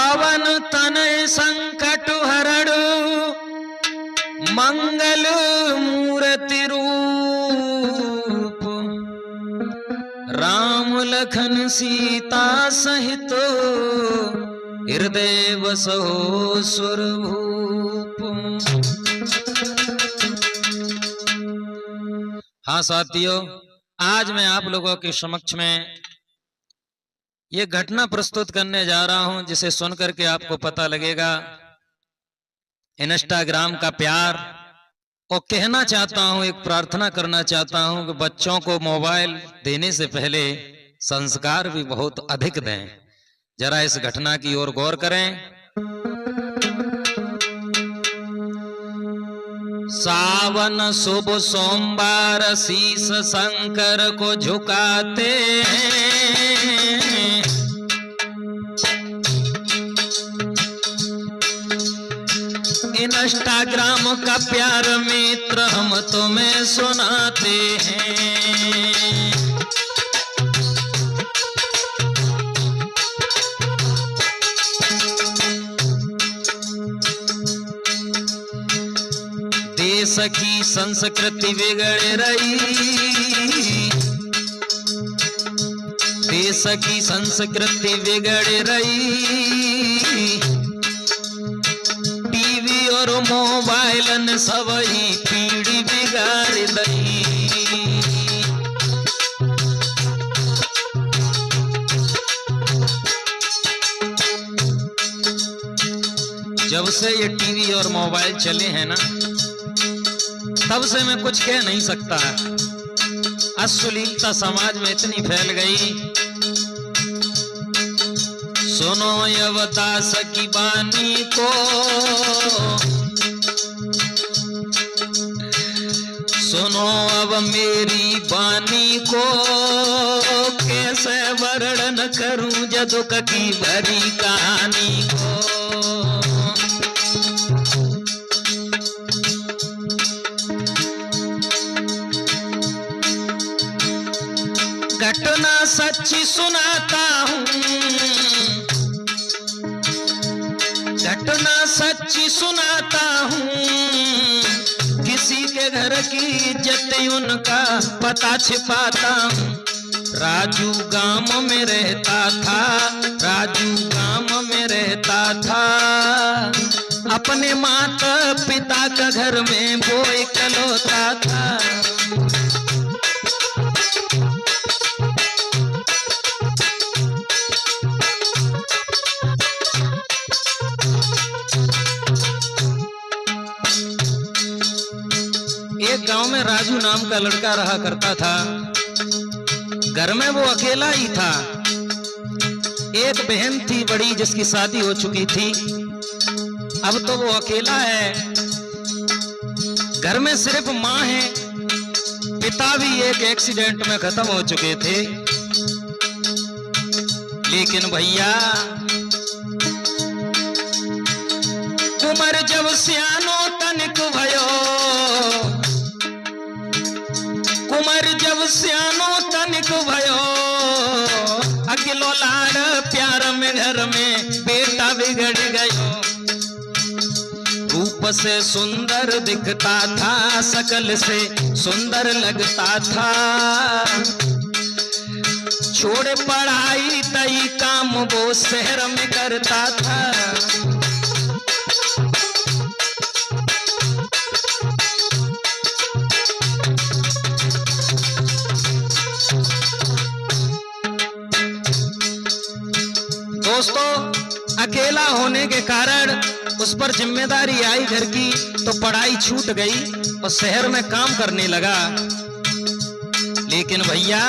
पावन तनय संकट हरणु मंगल मूर्ति रूप राम लखन सीता सहित हृदय बसो स्वरभूप। हाँ साथियों, आज मैं आप लोगों के समक्ष में ये घटना प्रस्तुत करने जा रहा हूं जिसे सुनकर के आपको पता लगेगा इंस्टाग्राम का प्यार। और कहना चाहता हूं, एक प्रार्थना करना चाहता हूं कि बच्चों को मोबाइल देने से पहले संस्कार भी बहुत अधिक दें। जरा इस घटना की ओर गौर करें। सावन शुभ सोमवार शीश शंकर को झुकाते हैं, इंस्टाग्राम का प्यार मित्र हम तुम्हें सुनाते हैं। देश की संस्कृति बिगड़ रही, देश की संस्कृति बिगड़ रही, टीवी और मोबाइल ने सब ही पीढ़ी बिगाड़ दी। जब से ये टीवी और मोबाइल चले हैं ना, तब से मैं कुछ कह नहीं सकता। अश्लीलता समाज में इतनी फैल गई। सुनो यवदास की बानी को, सुनो अब मेरी बानी को, कैसे वर्णन करूं जदुक की भरी कहानी को। घटना सच्ची सुनाता हूँ, घटना सच्ची सुनाता हूँ, किसी के घर की इज्जत उनका पता छिपाता हूँ। राजू गांव में रहता था, राजू गांव में रहता था, अपने माता पिता का घर में वो इकलौता था। एक गांव में राजू नाम का लड़का रहा करता था। घर में वो अकेला ही था। एक बहन थी बड़ी जिसकी शादी हो चुकी थी, अब तो वो अकेला है। घर में सिर्फ माँ है, पिता भी एक एक्सीडेंट में खत्म हो चुके थे। लेकिन भैया उमर जब सियानो तनिक भयो, कुमर जब सियानो तनिक भयो, अकेलो लाड़ प्यार में घर में बेटा बिगड़ गयो। रूप से सुंदर दिखता था, शकल से सुंदर लगता था, छोड़ पढ़ाई तई काम वो शहर में करता था। दोस्तों, अकेला होने के कारण उस पर जिम्मेदारी आई घर की, तो पढ़ाई छूट गई और शहर में काम करने लगा। लेकिन भैया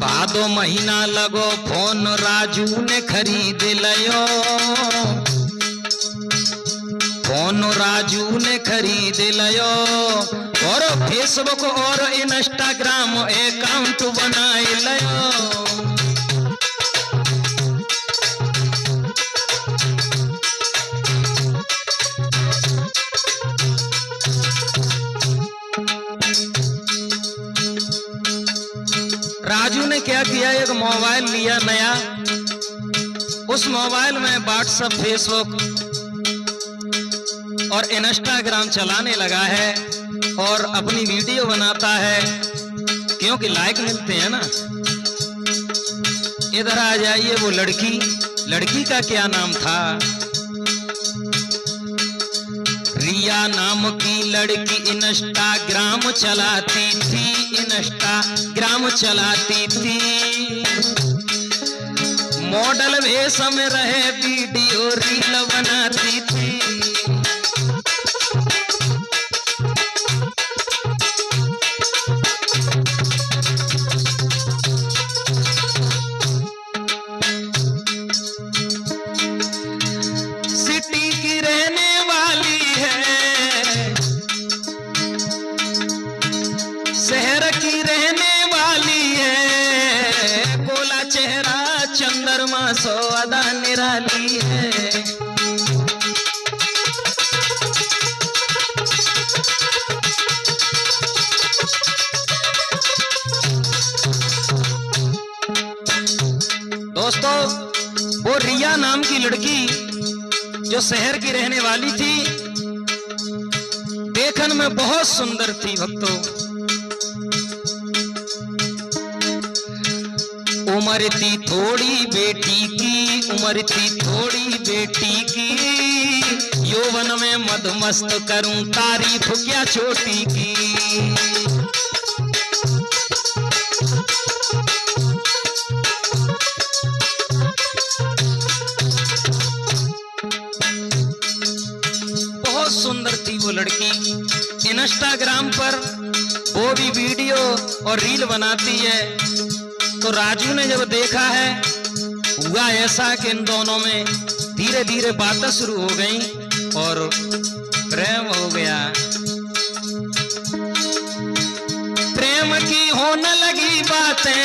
भादो महीना लगो, फोन राजू ने खरीद लियो, फोन राजू ने खरीद लियो, और फेसबुक और इंस्टाग्राम अकाउंट बनाए लियो। राजू ने क्या किया, एक मोबाइल लिया नया, उस मोबाइल में व्हाट्सएप, फेसबुक और इंस्टाग्राम चलाने लगा है और अपनी वीडियो बनाता है, क्योंकि लाइक मिलते हैं ना। इधर आ जाइए, वो लड़की का क्या नाम था? रिया नाम की लड़की इंस्टाग्राम चलाती थी। मॉडल वेश में रहे वीडियो रील बनाती थी। सिटी की रहने वाली है, शहर की रहने वाली है, गोला चेहरा चंद्रमा सो अदा निराली है। दोस्तों, वो रिया नाम की लड़की जो शहर की रहने वाली थी, देखने में बहुत सुंदर थी भक्तों। उम्र थी थोड़ी बेटी की, यौवन में मदमस्त करूं तारीफ क्या छोटी की। बहुत सुंदर थी वो लड़की। इंस्टाग्राम पर वो भी वीडियो और रील बनाती है। तो राजू ने जब देखा है, हुआ ऐसा कि इन दोनों में धीरे धीरे बातें शुरू हो गई और प्रेम हो गया। प्रेम की होने लगी बातें,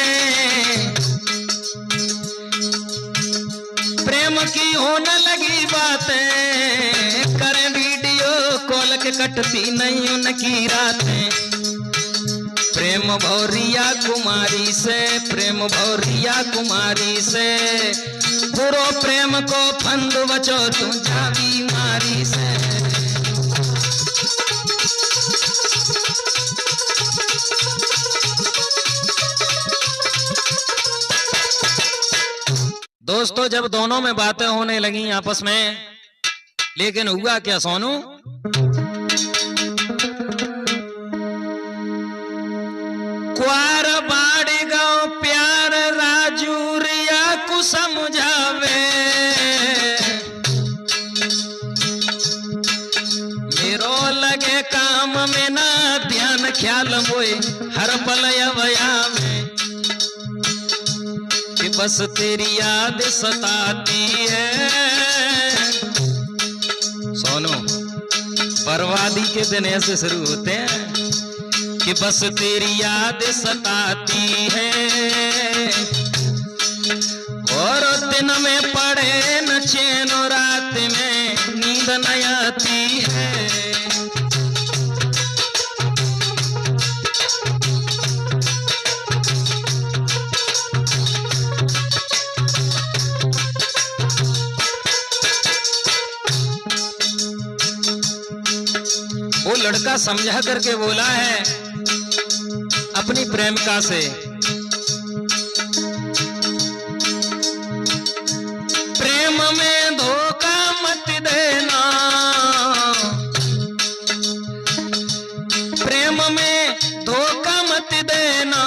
करें वीडियो कॉल के कटती नहीं उनकी रातें। प्रेम भौरिया कुमारी से बुरो प्रेम को फंद बचो तू जा बीमारी से। दोस्तों, जब दोनों में बातें होने लगी आपस में, लेकिन हुआ क्या सोनू? क्वार बाड़ी गाँव प्यार राजू रिया को समझावे। मेरो लगे काम में ना ध्यान ख्याल मोए हर पल अवया में, कि बस तेरी याद सताती है। सोनू, बर्बादी के दिन ऐसे शुरू होते हैं कि बस तेरी याद सताती है, और दिन में पड़े न चैन रात में नींद न आती है। वो लड़का समझा करके बोला है अपनी प्रेमिका से, प्रेम में धोखा मत देना, प्रेम में धोखा मत देना,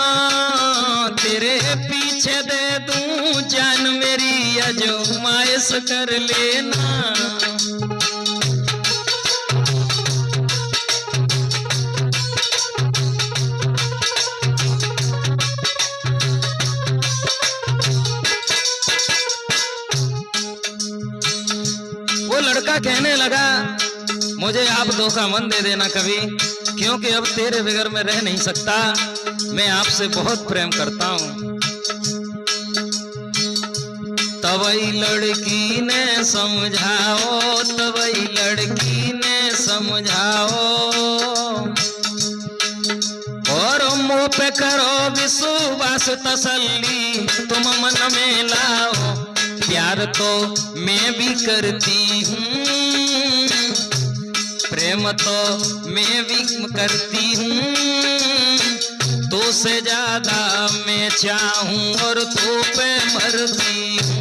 तेरे पीछे दे दूं जान मेरी अजमाइश कर लेना। लड़का कहने लगा, मुझे आप धोखा मत दे देना कभी, क्योंकि अब तेरे बगैर मैं रह नहीं सकता, मैं आपसे बहुत प्रेम करता हूं। तवई लड़की ने समझाओ, और मुंह पे करो विश्वास तसल्ली तुम मन में लाओ। प्यार तो मैं भी करती हूँ, प्रेम तो मैं भी करती हूँ, तो से ज्यादा मैं चाहूं और तो पे मरती हूँ।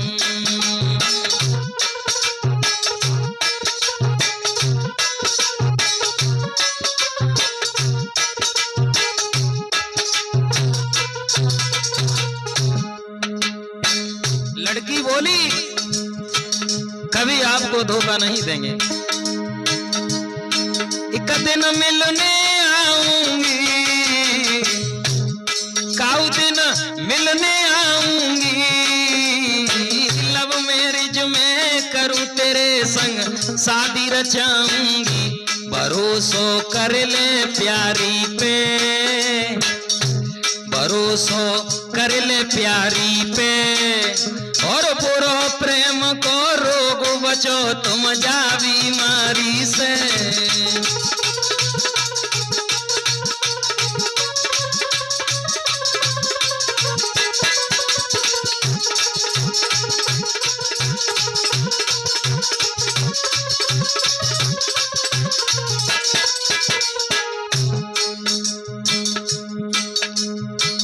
लड़की बोली कभी आपको धोखा नहीं देंगे, एक दिन मिलने आऊंगी, काऊ दिन मिलने आऊंगी, लव मैरिज में करूं तेरे संग शादी रचाऊंगी, भरोसो कर ले प्यारी पे, भरोसो कर ले प्यारी पे, और पूरो प्रेम को रोग बचो तुम जा बीमारी से।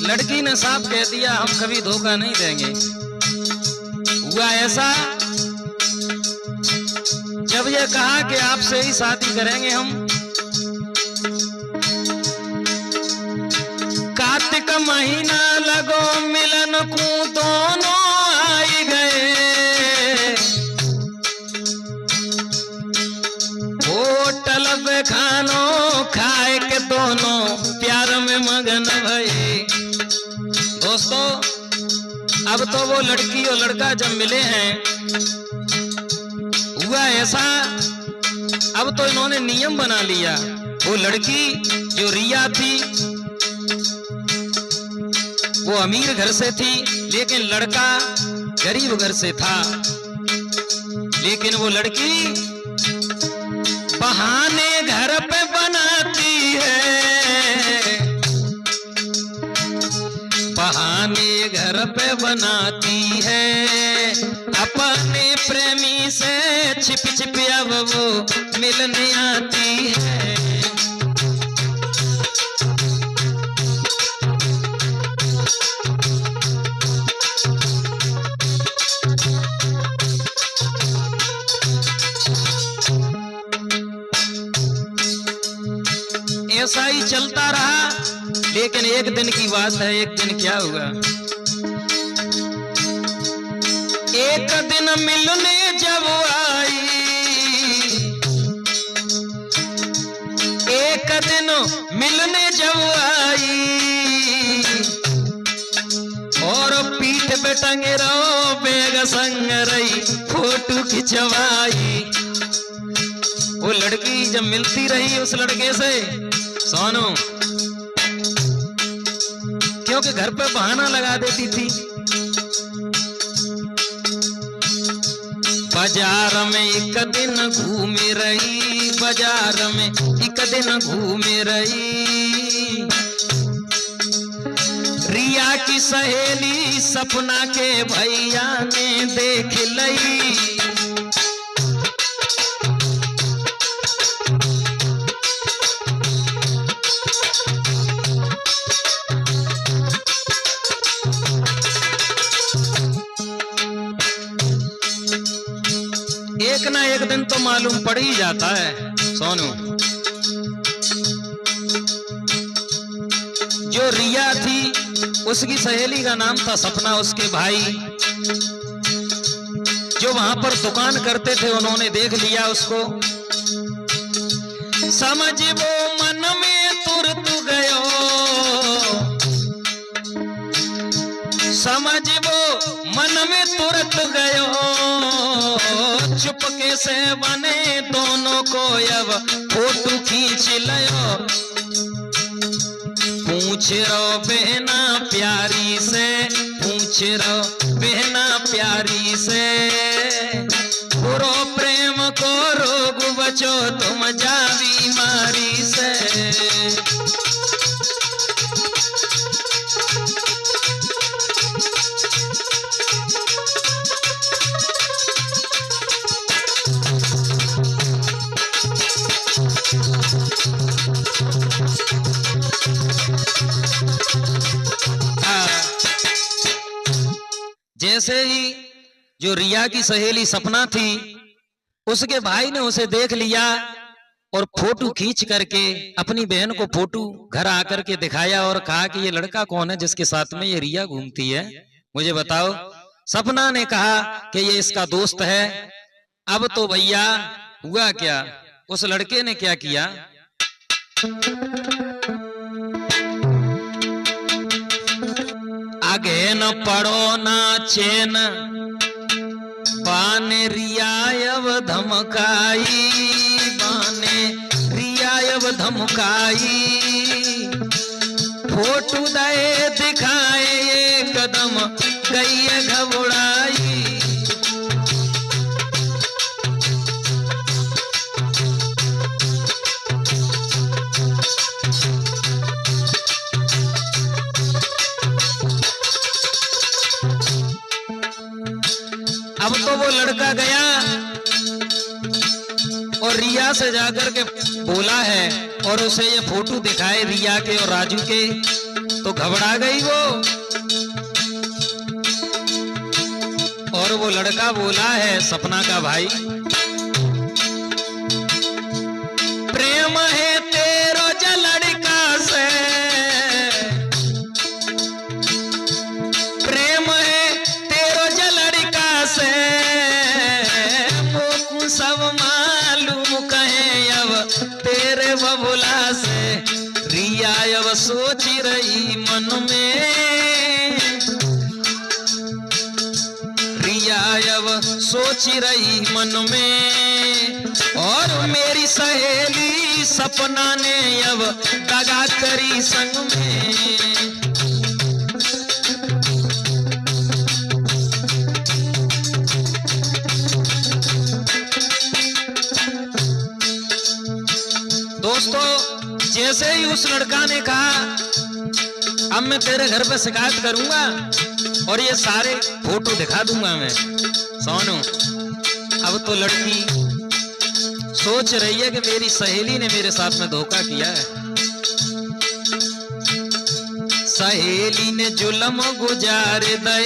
लड़की ने साफ कह दिया हम कभी धोखा नहीं देंगे। हुआ ऐसा जब ये कहा कि आपसे ही शादी करेंगे हम, कार्तिक महीना लगो मिलन को दोनों आई गए, होटल पे खानो खाए के दोनों प्यार में मगन भये। दोस्तों अब तो वो लड़की और लड़का जब मिले हैं, हुआ ऐसा अब तो इन्होंने नियम बना लिया। वो लड़की जो रिया थी वो अमीर घर से थी, लेकिन लड़का गरीब घर से था। लेकिन वो लड़की बहाने घर पे बनाती है, बहाने घर पे बनाती है, अपने प्रेमी से छिप छिप अब वो मिलने आती है। ऐसा ही चलता रहा, लेकिन एक दिन की बात है। एक दिन क्या हुआ, एक दिन मिलने जब आई, एक दिन मिलने जब आई, और पीठ पे टंगे रहो बेग संग रही फोटो खिंचवाई। वो लड़की जब मिलती रही उस लड़के से, सोनू क्योंकि घर पे बहाना लगा देती थी, बाजार में एक दिन घूमे रही, बाजार में एक दिन घूमे रही, रिया की सहेली सपना के भैया ने देख लई। एक ना एक दिन तो मालूम पड़ ही जाता है सोनू। जो रिया थी उसकी सहेली का नाम था सपना, उसके भाई जो वहां पर दुकान करते थे उन्होंने देख लिया उसको। समझ वो मन में तुरत गयो, समझ वो मन में तुरत गयो, चुपके से बने दोनों को अब फोटो खींच लियो। पूछ रो बहना प्यारी से, पूछ रो बहना प्यारी से, पूरो प्रेम को रोग बचो तुम जा बीमारी से। जैसे ही जो रिया की सहेली सपना थी, उसके भाई ने उसे देख लिया और फोटो खींच करके अपनी बहन को फोटो घर आकर के दिखाया और कहा कि ये लड़का कौन है जिसके साथ में ये रिया घूमती है, मुझे बताओ। सपना ने कहा कि ये इसका दोस्त है। अब तो भैया हुआ क्या, उस लड़के ने क्या किया, आगे न पड़ो ना चैन बाने रियायव धमकाई, बाने रियायव धमकाई, फोटो दे दिखाए ये कदम गई घबराई। अब तो वो लड़का गया और रिया से जाकर के बोला है और उसे ये फोटो दिखाए रिया के और राजू के, तो घबरा गई वो। और वो लड़का बोला है सपना का भाई, प्रेम है तेरो जो लड़का से, प्रेम है तेरो जो लड़का से, मोकू सब मालूम कहे अब तेरे बबुला से। रिया अब सोच रही मन में, रिया अब सोच रही मन में, और मेरी सहेली सपना ने अब दगा करी संग में। दोस्तों, जैसे ही उस लड़का ने कहा अब मैं तेरे घर पे शिकायत करूंगा और ये सारे फोटो दिखा दूंगा मैं, सोनू, अब तो लड़की सोच रही है कि मेरी सहेली ने मेरे साथ में धोखा किया है। सहेली ने जुल्म गुजार दे,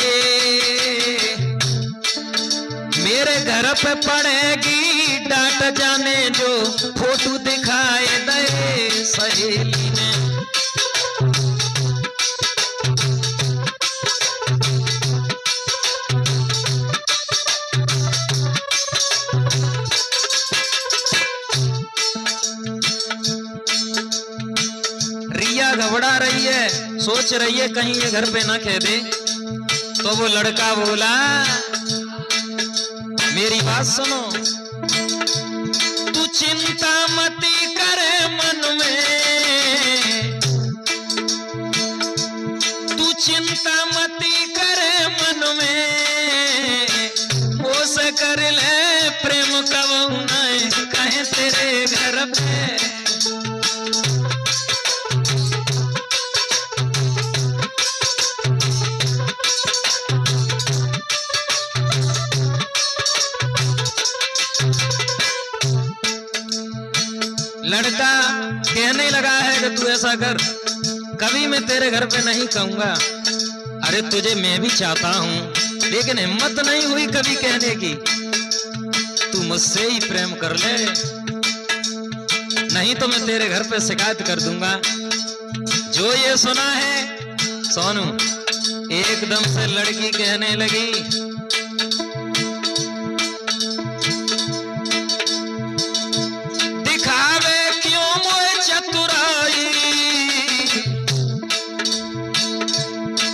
मेरे घर पे पड़ेगी डांट, जाने जो फोटो दिखाए दे सहेली ने। रिया घबरा रही है, सोच रही है कहीं ये घर पे ना कह दे। तो वो लड़का बोला, मेरी बात सुनो, तू चिंता मती करे मन में, तू चिंता मती करे मन में, वो से कर ले प्रेम कब न कहे तेरे घर पे। लड़का कहने लगा है कि तू ऐसा कर, कभी मैं तेरे घर पे नहीं कहूंगा। अरे तुझे मैं भी चाहता हूं, लेकिन हिम्मत नहीं हुई कभी कहने की। तू मुझसे ही प्रेम कर ले, नहीं तो मैं तेरे घर पे शिकायत कर दूंगा। जो ये सुना है सोनू, एकदम से लड़की कहने लगी, दिखावे क्यों मोए चतुराई,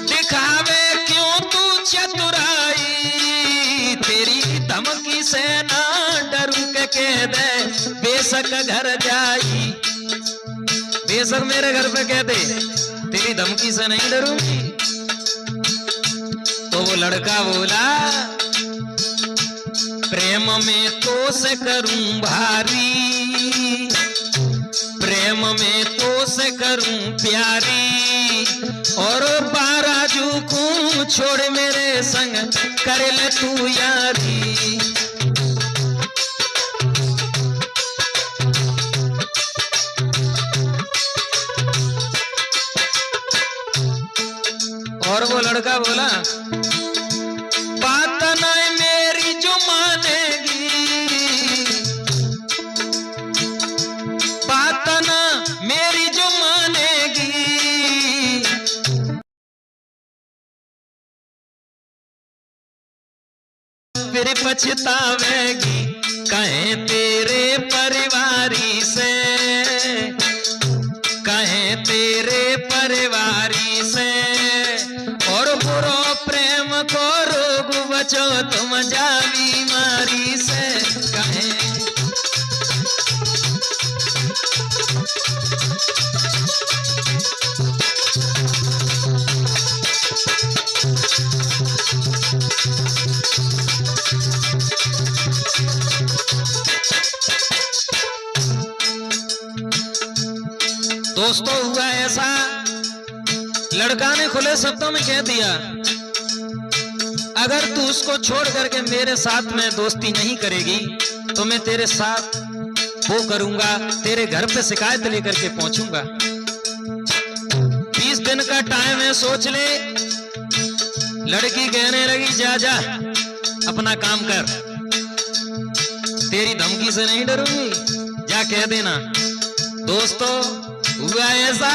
दिखावे क्यों तू चतुराई, तेरी धमकी से ना डरू के कह दे बेशक घर जाई। बेशक मेरे घर पे कह दे, तेरी धमकी से नहीं डरूंगी। तो वो लड़का बोला, प्रेम में तो से करूं भारी, प्रेम में तो से करूं प्यारी, और बाराजू को छोड़ मेरे संग कर ले तू यारी। और वो लड़का बोला, फिर पछतावेगी, कहें तेरे परिवारी से, कहें तेरे परिवारी से। और बुरो प्रेम को रोग बचो तुम जा बीमारी से, कहें। दोस्तों हुआ ऐसा, लड़का ने खुले शब्दों में कह दिया, अगर तू उसको छोड़ करके मेरे साथ में दोस्ती नहीं करेगी तो मैं तेरे साथ वो करूंगा, तेरे घर पे शिकायत लेकर के पहुंचूंगा। 20 दिन का टाइम है, सोच ले। लड़की कहने लगी, जा जा अपना काम कर, तेरी धमकी से नहीं डरूंगी, जा कह देना। दोस्तों हुआ ऐसा,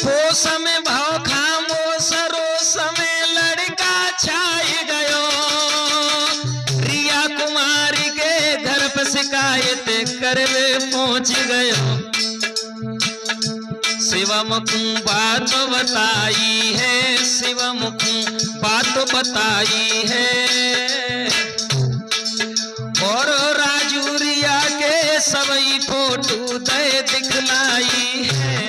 होश में भाव खामोश रोश में लड़का छाई गयो, रिया कुमारी के घर पर शिकायत करवे पहुंच गयो। शिवम को बात बताई है, शिवम को बात बताई है, और राजू रिया के सबई फोटो दे दिखलाई है।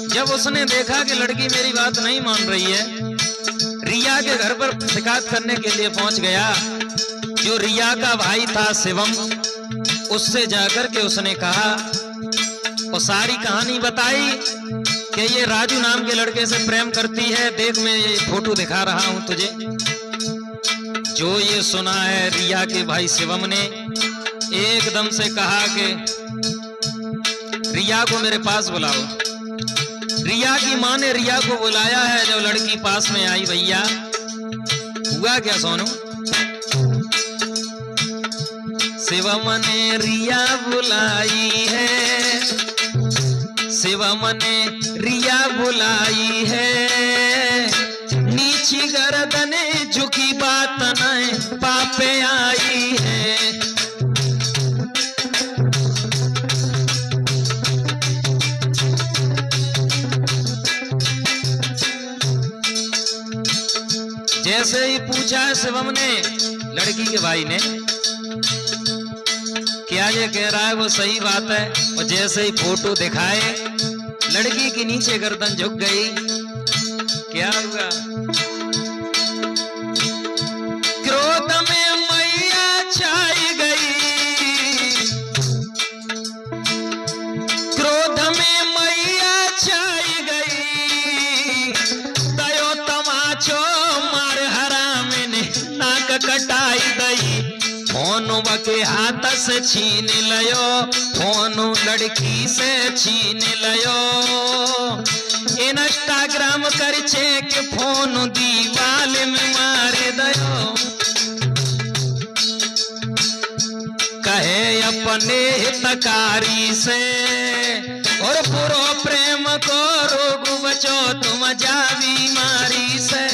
जब उसने देखा कि लड़की मेरी बात नहीं मान रही है, रिया के घर पर शिकायत करने के लिए पहुंच गया। जो रिया का भाई था शिवम, उससे जाकर के उसने कहा और सारी कहानी बताई कि ये राजू नाम के लड़के से प्रेम करती है, देख मैं ये फोटो दिखा रहा हूं तुझे। जो ये सुना है रिया के भाई शिवम ने एकदम से कहा कि रिया को मेरे पास बुलाओ। रिया की मां ने रिया को बुलाया है। जब लड़की पास में आई, भैया हुआ क्या सोनू? शिवम ने रिया बुलाई है, शिवम ने रिया बुलाई है, नीची गर्दन झुकी बात न पापे आई है। जैसे ही पूछा शिवम ने लड़की के भाई ने, क्या ये कह रहा है वो सही बात है, और जैसे ही फोटो दिखाए लड़की की नीचे गर्दन झुक गई। क्या हुआ? क्रोध में मैया छाई गई, क्रोध में मैया छाई गई, दयो तमाचो मार हराम ने नाक कटाई दई। फोन बके हाथ से छीन लयो, फोन लड़की से छीन लयो, इंस्टाग्राम कर चेक फोन दीवाल में मार दयो। कहे अपने हितकारी से और बुरो प्रेम को रोग बचो तुम जा बीमारी से।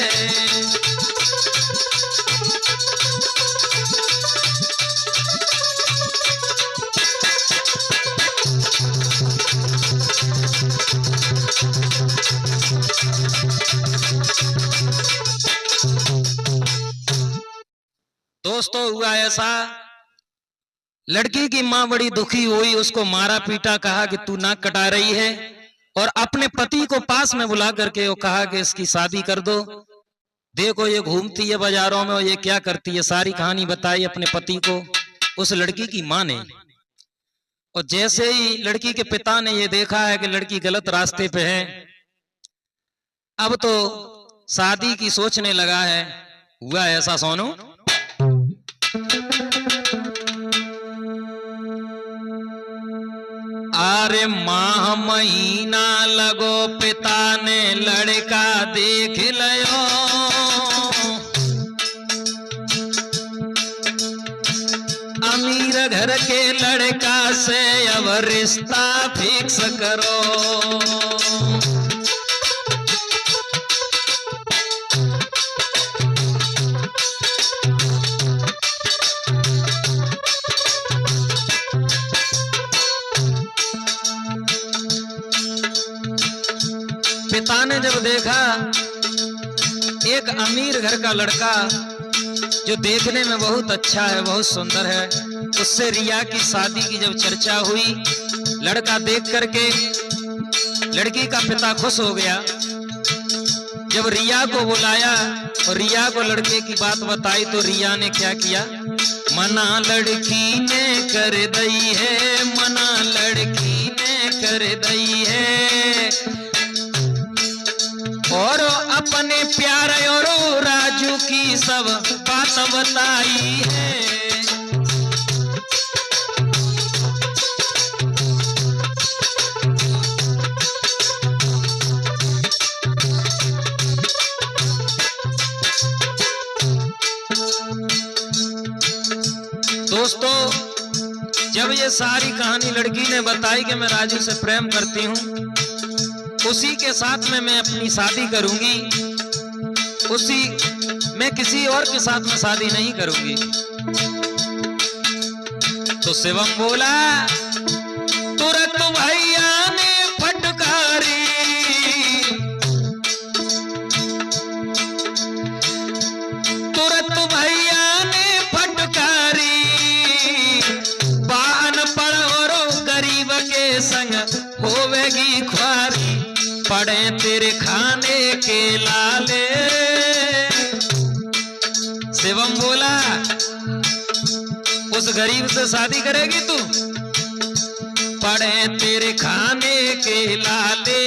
दोस्तों हुआ ऐसा, लड़की की मां बड़ी दुखी हुई, उसको मारा पीटा, कहा कि तू नाक कटा रही है, और अपने पति को पास में बुला करके वो कहा कि इसकी शादी कर दो, देखो ये घूमती है बाजारों में और ये क्या करती है। सारी कहानी बताई अपने पति को उस लड़की की मां ने। और जैसे ही लड़की के पिता ने ये देखा है कि लड़की गलत रास्ते पे है, अब तो शादी की सोचने लगा है। हुआ ऐसा सोनू, अरे माह महीना लगो पिता ने लड़का देख लियो, अमीर घर के लड़का से अब रिश्ता फिक्स करो। पिता ने जब देखा एक अमीर घर का लड़का जो देखने में बहुत अच्छा है, बहुत सुंदर है, उससे रिया की शादी की जब चर्चा हुई, लड़का देख करके लड़की का पिता खुश हो गया। जब रिया को बुलाया और रिया को लड़के की बात बताई तो रिया ने क्या किया, मना लड़की ने कर दई है, मना लड़की ने कर दई है, और अपने प्यार और राजू की सब बात बताई है। दोस्तों, जब ये सारी कहानी लड़की ने बताई कि मैं राजू से प्रेम करती हूँ, उसी के साथ में मैं अपनी शादी करूंगी, उसी मैं किसी और के साथ में शादी नहीं करूंगी, तो शिवम बोला, तुरंत भैया ने फटकारी, तुरंत भैया ने फटकारी, बान पड़ और गरीब के संग होवेगी ख्वारी, पड़े तेरे खाने के लाले। शिवम बोला, उस गरीब से शादी करेगी तू, पड़े तेरे खाने के लाले,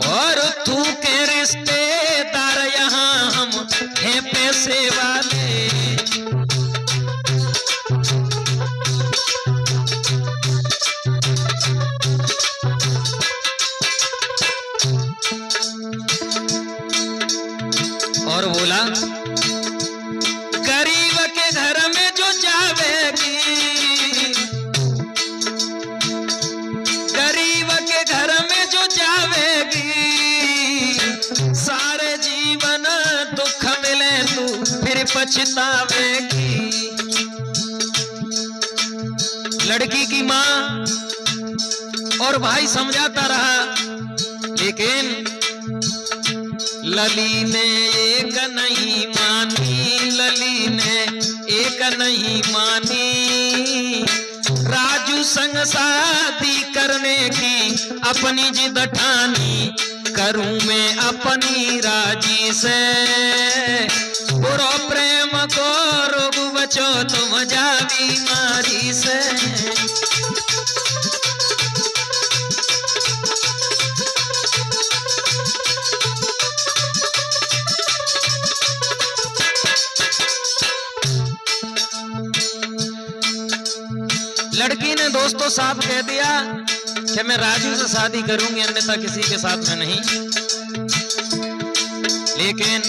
और तू के रिश्तेदार यहाँ हम हैं पैसे वाले। और बोला, गरीब के घर में जो जावेगी, गरीब के घर में जो जावेगी, सारे जीवन दुख मिले तू फिर पछतावेगी। लड़की की माँ और भाई समझाता रहा, लेकिन लली ने एक नहीं मानी, लली ने एक नहीं मानी, राजू संग शादी करने की अपनी जिद ठानी, करूं मैं अपनी राजी से, बुरो प्रेम को रोग बचो तुम जा बीमारी से। लड़की ने दोस्तों साफ कह दिया कि मैं राजू से शादी करूंगी, अन्यथा किसी के साथ में नहीं। लेकिन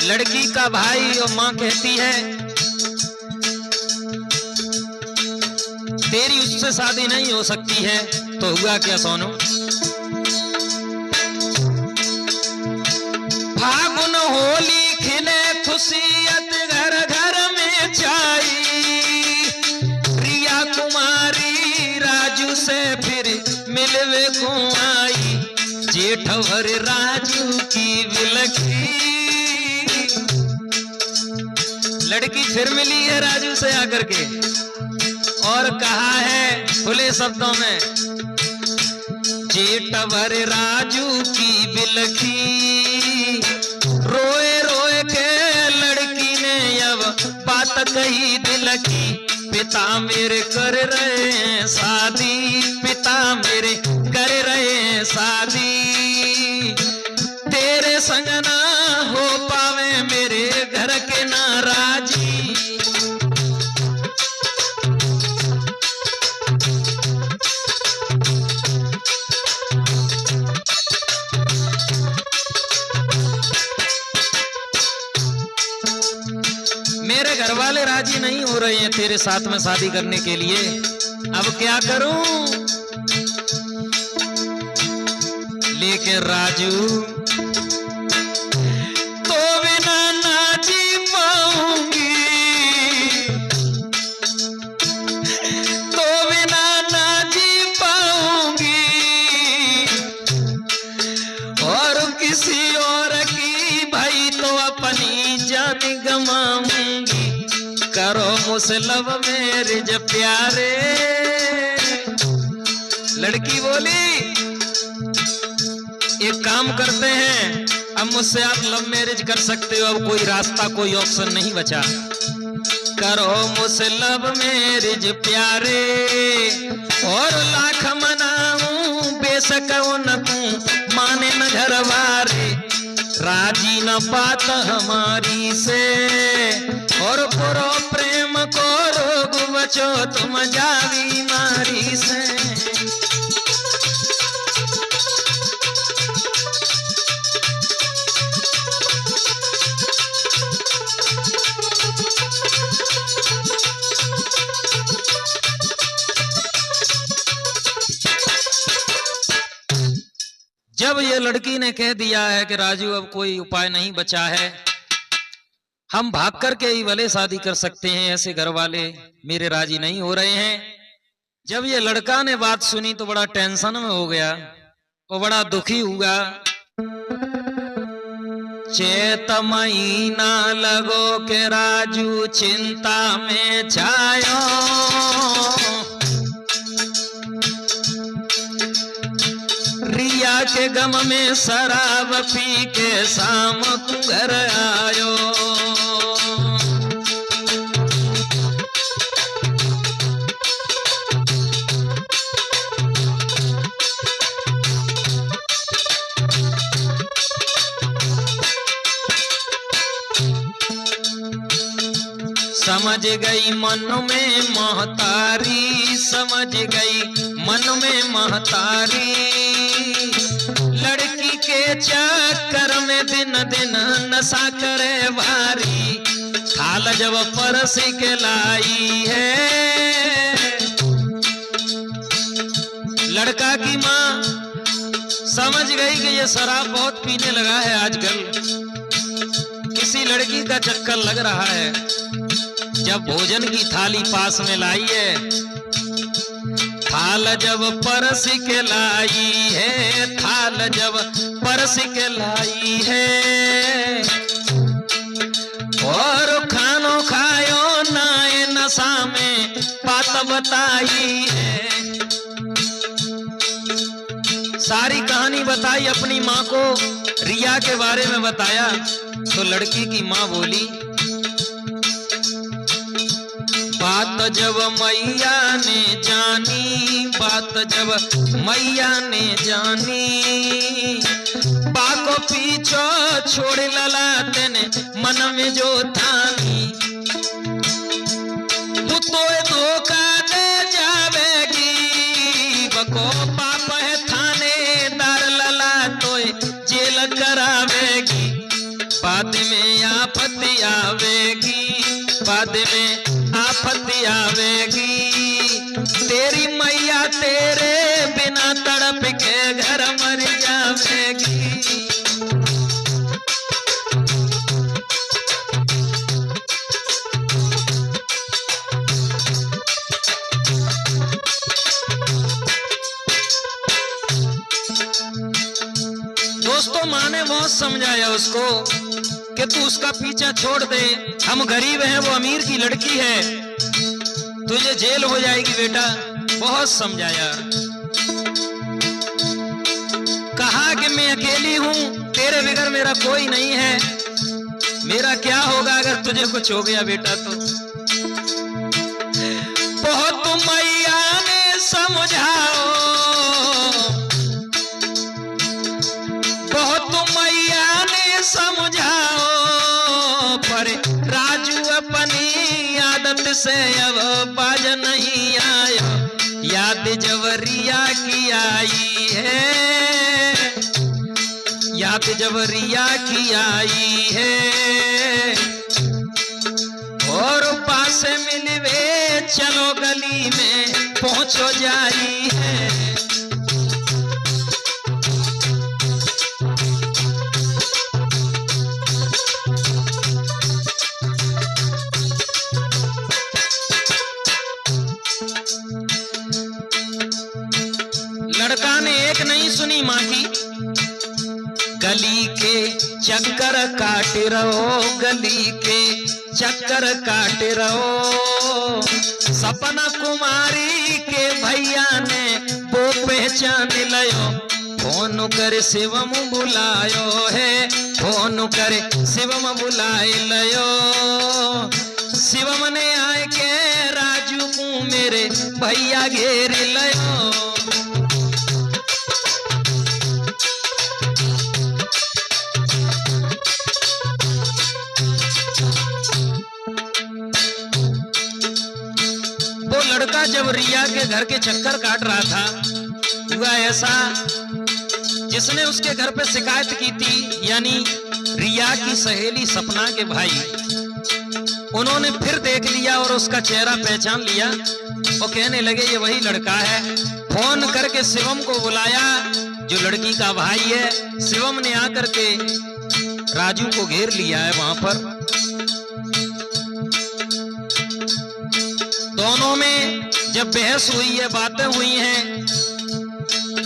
लड़की का भाई और मां कहती है, तेरी उससे शादी नहीं हो सकती है। तो हुआ क्या सोनू, फागुन होली खिले खुशियत घर घर में छाई, कुमारी राजू से फिर मिलवे को आई, जेठवर राजू की विलखी। लड़की फिर मिली है राजू से आकर के और कहा है खुले शब्दों में, जेठवर राजू की विलखी, रोए रोए के लड़की ने अब बात कही दिल की, पिता मेरे कर रहे हैं शादी, पिता मेरे कर रहे हैं शादी, तेरे संग ना हो पावे मेरे घर के नाराजी। वाले राजी नहीं हो रहे हैं तेरे साथ में शादी करने के लिए, अब क्या करूं? लेकिन राजू तो बिना ना जी पाऊंगी, तो बिना ना जी पाऊंगी, और किसी और की भाई तो अपनी जान गमाऊंगी। करो मुझसे लव मैरिज प्यारे। लड़की बोली एक काम करते हैं, अब मुझसे आप लव मैरिज कर सकते हो, अब कोई रास्ता कोई ऑप्शन नहीं बचा। करो मुझसे लव मैरिज प्यारे, और लाख मनाऊं बेशक उनको माने न घरवारे, राजी न बात हमारी से, और पुरो प्रेम को रोग बचो तुम जावी मारी से। जब ये लड़की ने कह दिया है कि राजू अब कोई उपाय नहीं बचा है, हम भाग करके ही भले शादी कर सकते हैं, ऐसे घर वाले मेरे राजी नहीं हो रहे हैं। जब ये लड़का ने बात सुनी तो बड़ा टेंशन में हो गया और बड़ा दुखी हुआ। चैत महीना लगो के राजू चिंता में छायो, रिया के गम में शराब पी के शाम तू घर आयो। समझ गई मन में महतारी, समझ गई मन में महतारी, लड़की के चक्कर में दिन दिन नशा करे भारी, थाल जब परस के लाई है। लड़का की माँ समझ गई कि ये शराब बहुत पीने लगा है आजकल, किसी लड़की का चक्कर लग रहा है। जब भोजन की थाली पास में लाई है, थाल जब परस के लाई है, थाल जब परस के लाई है, और खानो खायो नाए नशा में बात बताई है। सारी कहानी बताई अपनी माँ को, रिया के बारे में बताया। तो लड़की की माँ बोली, बात जब मैया ने जानी, बात जब मैया ने जानी, बाको पीछो छोड़ लला तेने मन में जो थानी, तू तो धोखा दे जावेगी, बको पाप है थानेदार लला तो जेल करावेगी, बाद में आपत्ति आवेगी, बाद में आपत्ति आवेगी, तेरी मैया तेरे बिना तड़प के घर मर जावेगी। दोस्तों माँ ने बहुत समझाया उसको कि तू उसका पीछा छोड़ दे, हम गरीब हैं, वो अमीर की लड़की है, तुझे जेल हो जाएगी बेटा। बहुत समझाया, कहा कि मैं अकेली हूं, तेरे बगैर मेरा कोई नहीं है, मेरा क्या होगा अगर तुझे कुछ हो गया बेटा तो। बहुत मैया ने समझाओ, बहुत मैया ने समझाओ, पर राजू अपनी आदत से अब बाज नहीं आया, याद जब रिया की आई है, याद जब रिया की आई है, और से मिलवे चलो गली में पहुंचो जाई है। लड़का ने एक नहीं सुनी माँ की, गली के चक्कर काटे रहो, गली के चक्कर काटे रहो। सपना कुमारी के भैया ने वो पहचान लियो, फोन कर शिवम बुलायो है, फोन कर शिवम बुलाए लियो। शिवम ने आए के राजू को मेरे भैया घेर लियो। लड़का जब रिया के घर के चक्कर काट रहा था, हुआ ऐसा जिसने उसके घर पे शिकायत की थी, यानी रिया की सहेली सपना के भाई, उन्होंने फिर देख लिया और उसका चेहरा पहचान लिया और कहने लगे ये वही लड़का है। फोन करके शिवम को बुलाया जो लड़की का भाई है। शिवम ने आकर के राजू को घेर लिया है वहां पर। दोनों में जब बहस हुई है, बातें हुई हैं,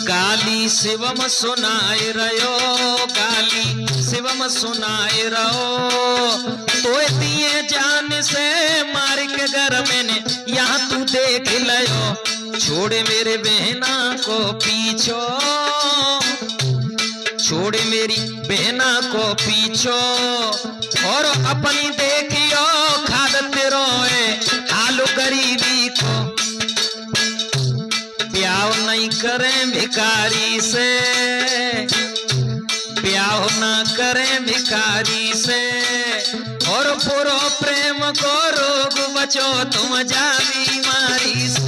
गाली शिवम सुनाए रहो, गाली शिवम सुनाए रहो। तो दिए जान से मार के घर मैंने यहाँ तू देख लियो, छोड़े मेरे बहना को पीछो, छोड़े मेरी बहना को पीछो, और अपनी देखियो खादते रोए हालो गरीबी को। ब्याह नहीं करें भिखारी से, ब्याह ना करें भिखारी से, और पूरो प्रेम को रोग बचो तुम जा बीमारी से।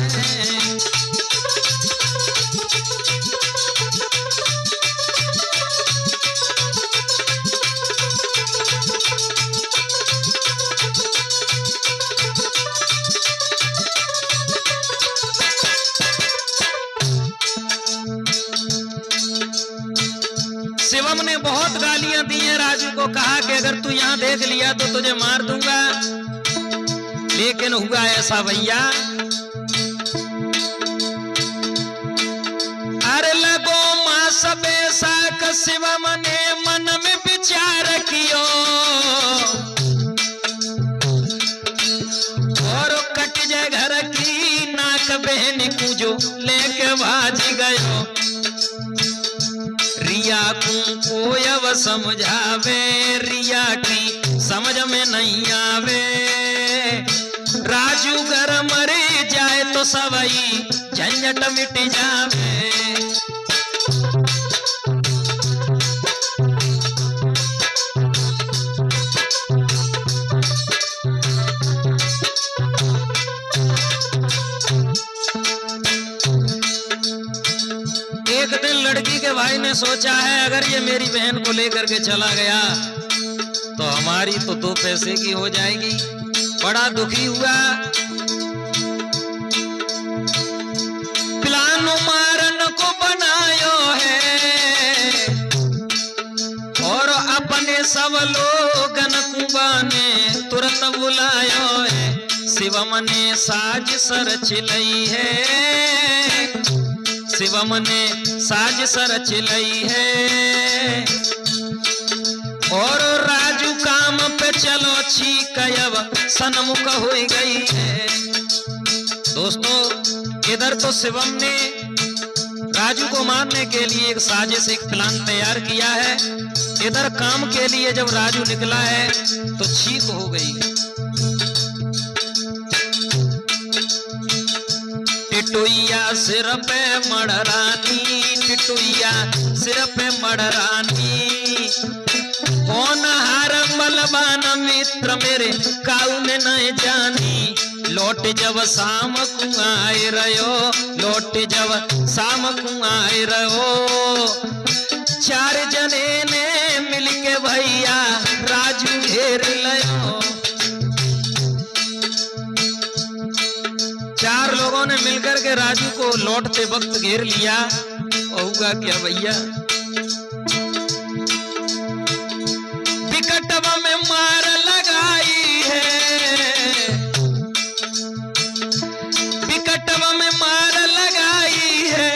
शिवम ने बहुत गालियां दी हैं राजू को, कहा कि अगर तू यहां देख लिया तो तुझे मार दूंगा। लेकिन हुआ ऐसा भैया, अरे लगो मां सबे साक शिवम ने मन में विचार कियो, और कट जाए घर की नाक बहन को जो लेके भाज गयो। रिया को अब समझावे, रिया की समझ में नहीं आवे। राजू घर मरे जाए तो सवई झंझट मिट जावे। एक दिन लड़की के भाई ने सोचा है अगर ये मेरी बहन को लेकर के चला गया तो हमारी तो दो पैसे की हो जाएगी। बड़ा दुखी हुआ, प्लान मारन को बनायो है, और अपने सब लोगन कुबाने तुरंत बुलायो है। शिवम ने साज रच लई है, शिवम ने साज रच लई है, और राजू काम पे चलो छीक अब सन्मुख हो गई है। दोस्तों इधर तो शिवम ने राजू को मारने के लिए एक साजिश, एक प्लान तैयार किया है। इधर काम के लिए जब राजू निकला है तो छीक हो गई। टिटुइया सिर पे मड़रानी, टिटुइया सिर पे मड़रानी, कौन हार बलवान मित्र मेरे काऊ ने नहीं जानी। लौट जब शाम को आए रहो, लौट जब शाम को आए रहो, चार जने ने मिलके भैया राजू घेर लियो। करके राजू को लौटते वक्त घेर लिया। होगा क्या भैया, विकटवा में मार लगाई है, विकटवा में मार लगाई है,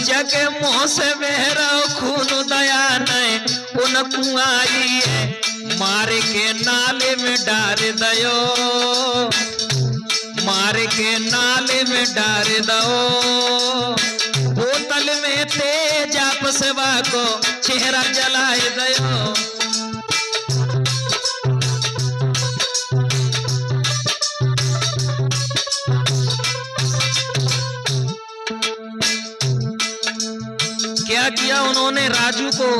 जगे मुंह से बहरा खून दया नहीं उन कुआई है, मार के नाले में डार दयो, मार के नाले में डार दो, बोतल में तेज आपसवा को चेहरा जलाए दयो। क्या किया उन्होंने, राजू को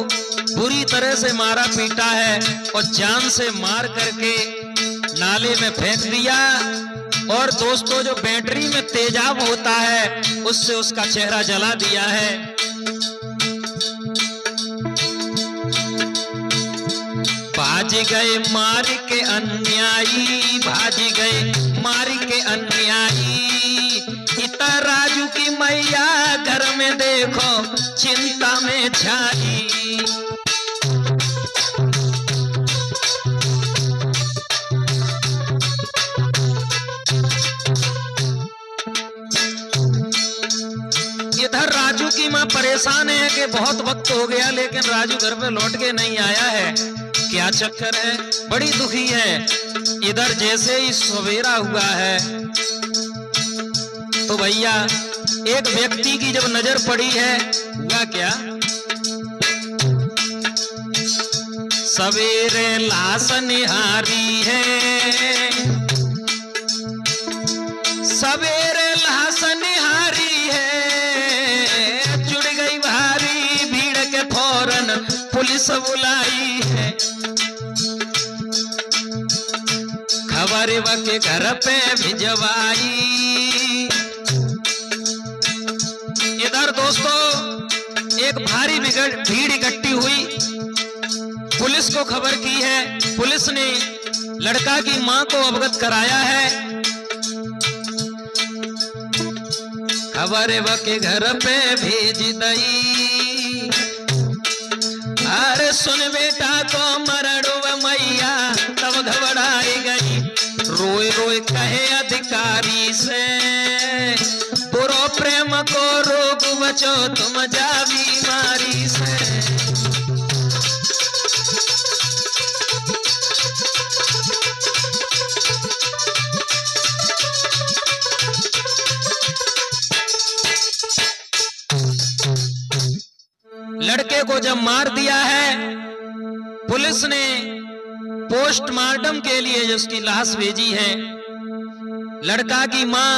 बुरी तरह से मारा पीटा है और जान से मार करके नाले में फेंक दिया। और दोस्तों जो बैटरी में तेजाब होता है उससे उसका चेहरा जला दिया है। भाज गए मार के अन्यायी, भाज गए मार के अन्यायी, इतना राजू की मैया घर में देखो चिंता में छाई। इधर राजू की मां परेशान है कि बहुत वक्त हो गया लेकिन राजू घर पे लौट के नहीं आया है, क्या चक्कर है, बड़ी दुखी है। इधर जैसे ही सवेरा हुआ है तो भैया एक व्यक्ति की जब नजर पड़ी है, हुआ क्या, सवेरे लाश निहारी है, सवेरे लाश निहारी है, जुड़ गई भारी भीड़ के फौरन पुलिस बुलाई है, खबर के घर पे भिजवाई। इधर दोस्तों एक भारी भीड़ इकट्ठी हुई, पुलिस को खबर की है, पुलिस ने लड़का की मां को अवगत कराया है। खबर के घर पे भेज दई, अरे सुन बेटा को मरड़ो मैया तब घबराई गई, रोए रोए कहे अधिकारी से, बुरो प्रेम को रोग बचो तुम जा बीमारी से। लड़के को जब मार दिया है, पुलिस ने पोस्टमार्टम के लिए उसकी लाश भेजी है। लड़का की मां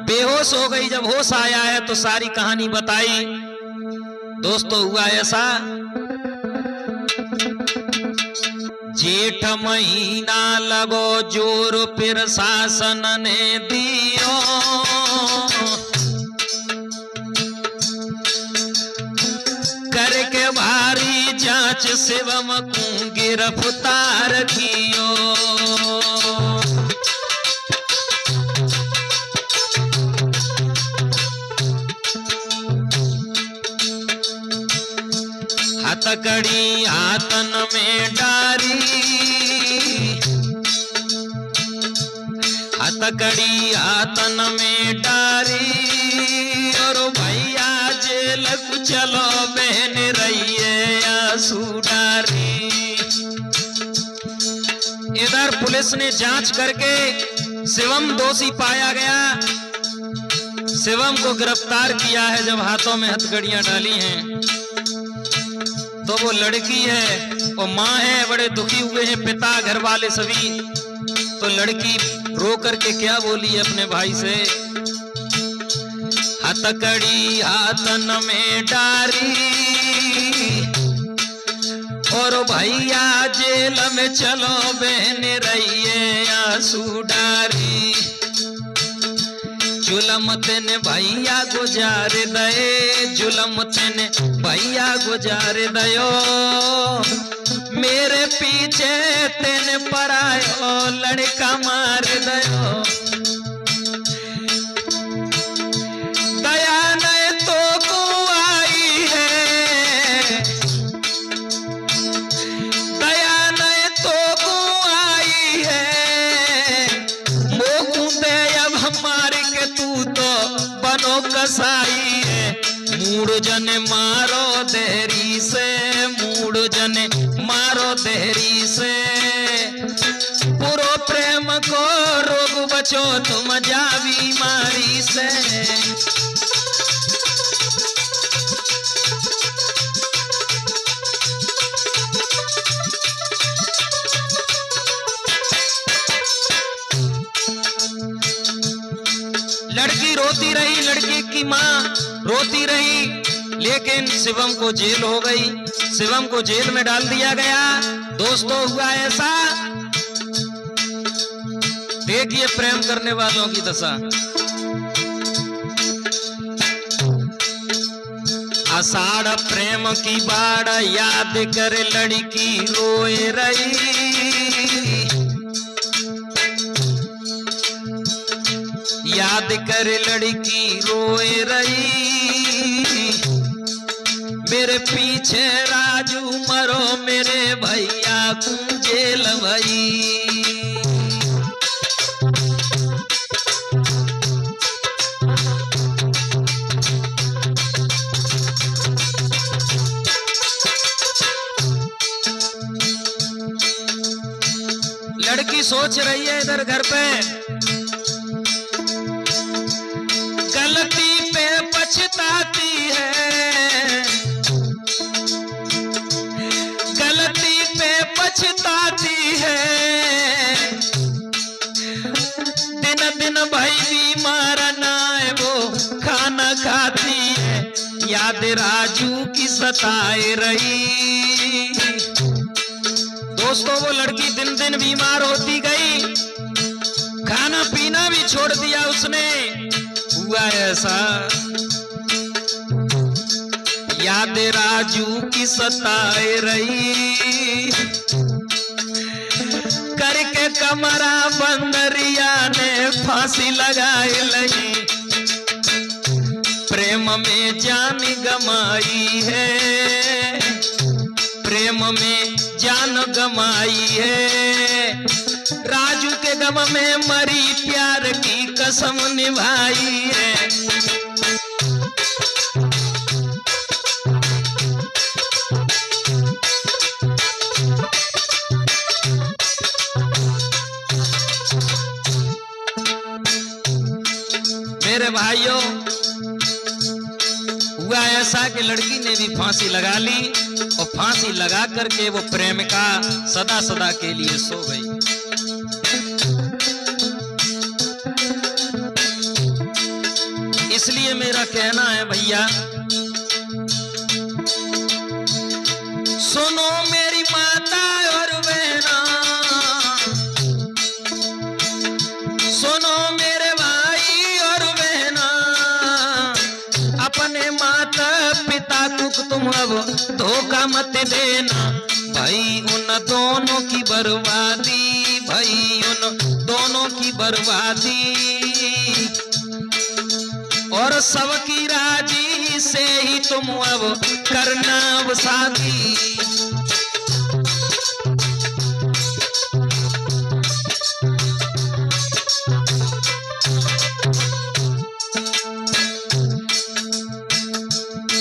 बेहोश हो गई, जब होश आया है तो सारी कहानी बताई। दोस्तों हुआ ऐसा, जेठ महीना लगो जोर फिर शासन ने दियो, करके भारी जांच शिवम को गिरफ्तार कियो। हथकड़ी हाथन में डारी, हथकड़ी हाथन में डारी, और भैया जेल को चलो बहन रहिए आंसू डारी। इधर पुलिस ने जांच करके शिवम दोषी पाया गया, शिवम को गिरफ्तार किया है। जब हाथों में हथकड़ियां डाली हैं तो वो लड़की है और माँ है, बड़े दुखी हुए हैं पिता घर वाले सभी। तो लड़की रो करके क्या बोली अपने भाई से, हथकड़ी हाथन में डारी, और भैया जेल में चलो बहन रहिए आंसू डारी। जुलम तेने भैया गुजार दे, जुलम तेने भैया गुजार दयो, मेरे पीछे तेने परायो लड़का मार दयो। दया नहीं तो को आई है, दया नहीं तो को आई है, मोकू दे अब हमारे के तू तो बनो कसाई है। मूड जने मारो देरी से, मूड जने मारो देरी से, पूरो प्रेम को रोग बचो तुम जा बीमारी से। लड़की रोती रही, लड़की की माँ रोती रही, लेकिन शिवम को जेल हो गई, शिवम को जेल में डाल दिया गया। दोस्तों हुआ ऐसा, देखिए प्रेम करने वालों की दशा। आषाढ़ प्रेम की बाढ़ याद कर लड़की रोए रही, याद कर लड़की रोए रही, मेरे पीछे राजू मरो मेरे भैया को जेल भई। लड़की सोच रही है इधर घर पे, गलती पे पछताती है, गलती पे पछताती है, दिन दिन भाई बीमार ना है वो खाना खाती है, याद राजू की सताए रही। दोस्तों वो लड़की दिन दिन बीमार होती गई, खाना पीना भी छोड़ दिया उसने। हुआ ऐसा, याद राजू की सताए रही, करके कमरा बंदरिया ने फांसी लगाए लगी, प्रेम में जान गमाई है, प्रेम में जान गमाई है, राजू के गम में मरी प्यार की कसम निभाई है। मेरे भाइयों हुआ ऐसा कि लड़की ने भी फांसी लगा ली, और फांसी लगा करके वो प्रेमिका सदा सदा के लिए सो गई। इसलिए मेरा कहना है भैया, सुनो मेरी माता और बहना, सुनो मेरे भाई और बहना, अपने माता पिता को तुम अब धोखा मत देना, भाई उन दोनों की बर्बादी, भाई उन दोनों की बर्बादी, और सबकी राजी से ही तुम अब करना अब शादी।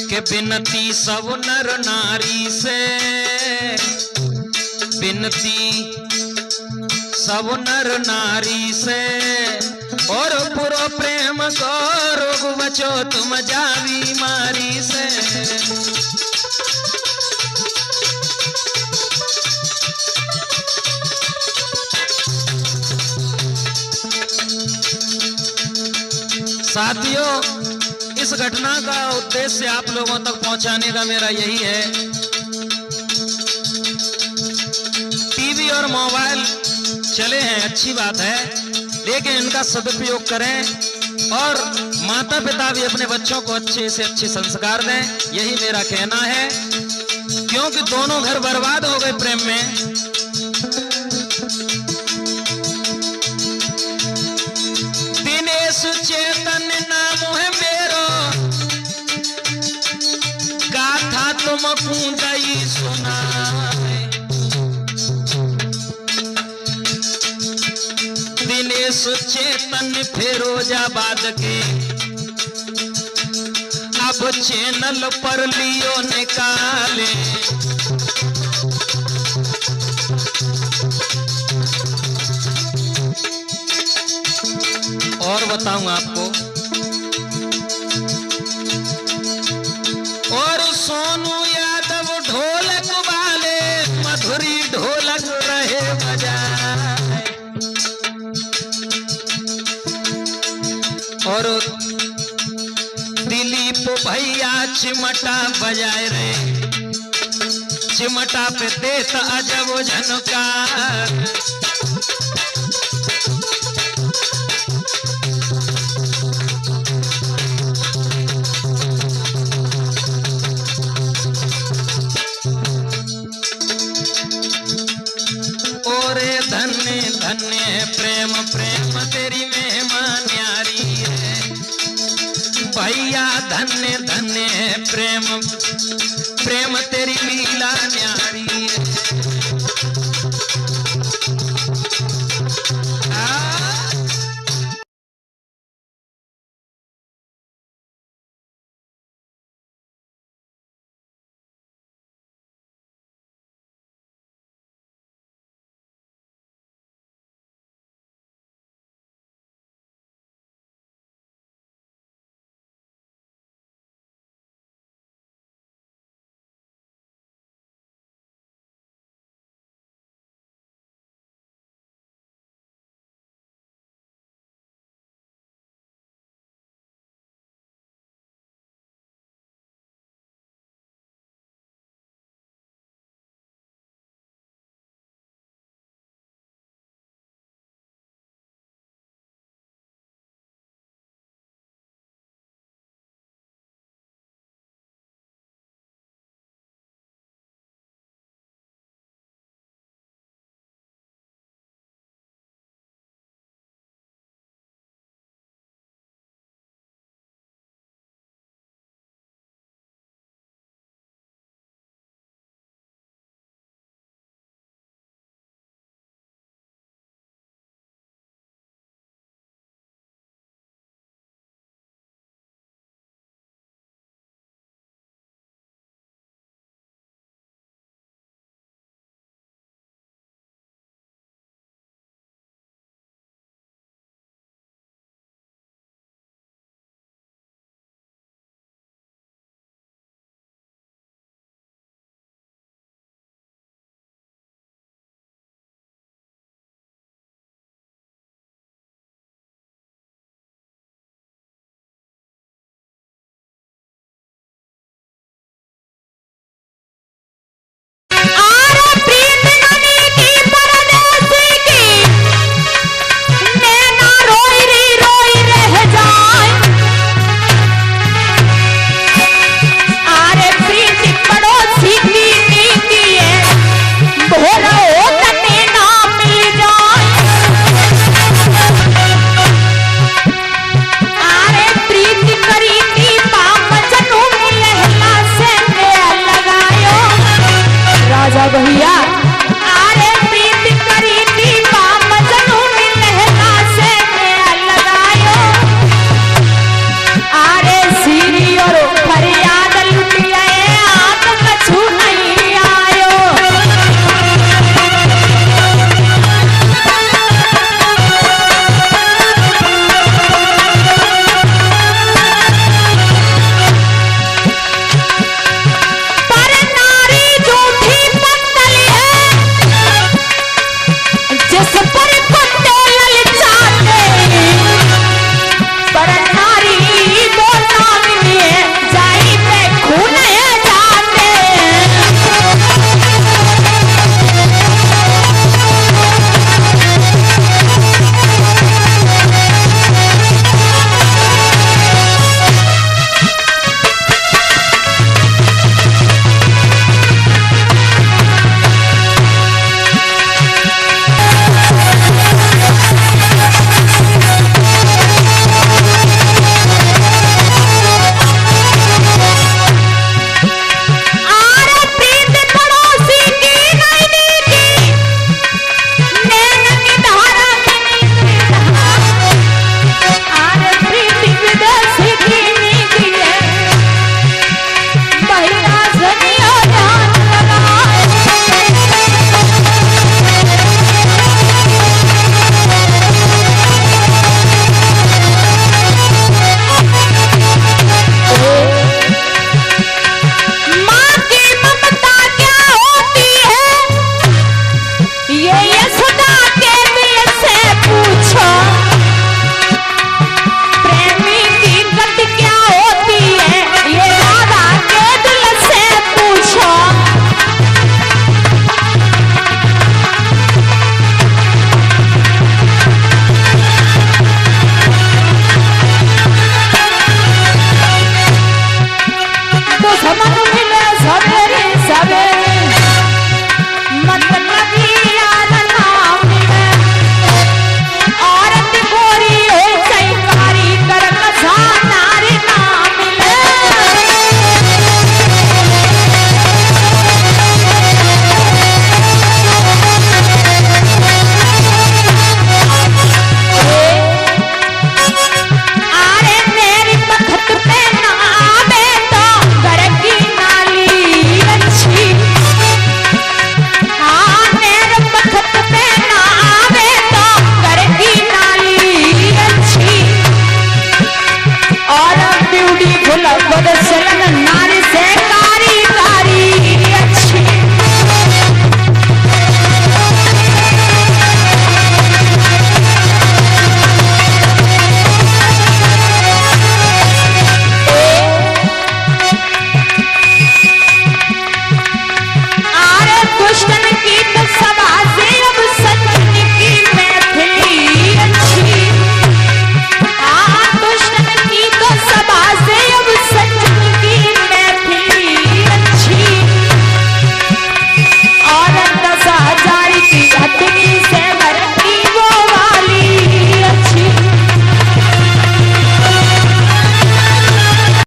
के बिनती सब नर नारी से, बिनती सब नर नारी से, और पुरो प्रेम को रोग बचो तुम जा बीमारी से। साथियों, इस घटना का उद्देश्य आप लोगों तक पहुंचाने का मेरा यही है, टीवी और मोबाइल चले हैं अच्छी बात है, लेकिन इनका सदुपयोग करें, और माता पिता भी अपने बच्चों को अच्छे से अच्छे संस्कार दें, यही मेरा कहना है। क्योंकि दोनों घर बर्बाद हो गए प्रेम में। दिनेश चेतन नाम है मेरो, गाथा तुम कूंदई सुना। दिनेश चेतन फिरोजाबाद के अब चैनल पर लियो निकाले। और बताऊं आपको, और सोनू यादव ढोलक वाले मधुरी ढोलक रहे बजाए। और दिलीप भैया चिमटा बजाए रे, चिमटा पे देता अजब झनकार। ओरे धन्य धन्य प्रेम प्रेम तेरी महिमा न्यारी है। भैया धन्य धन्य प्रेम प्रेम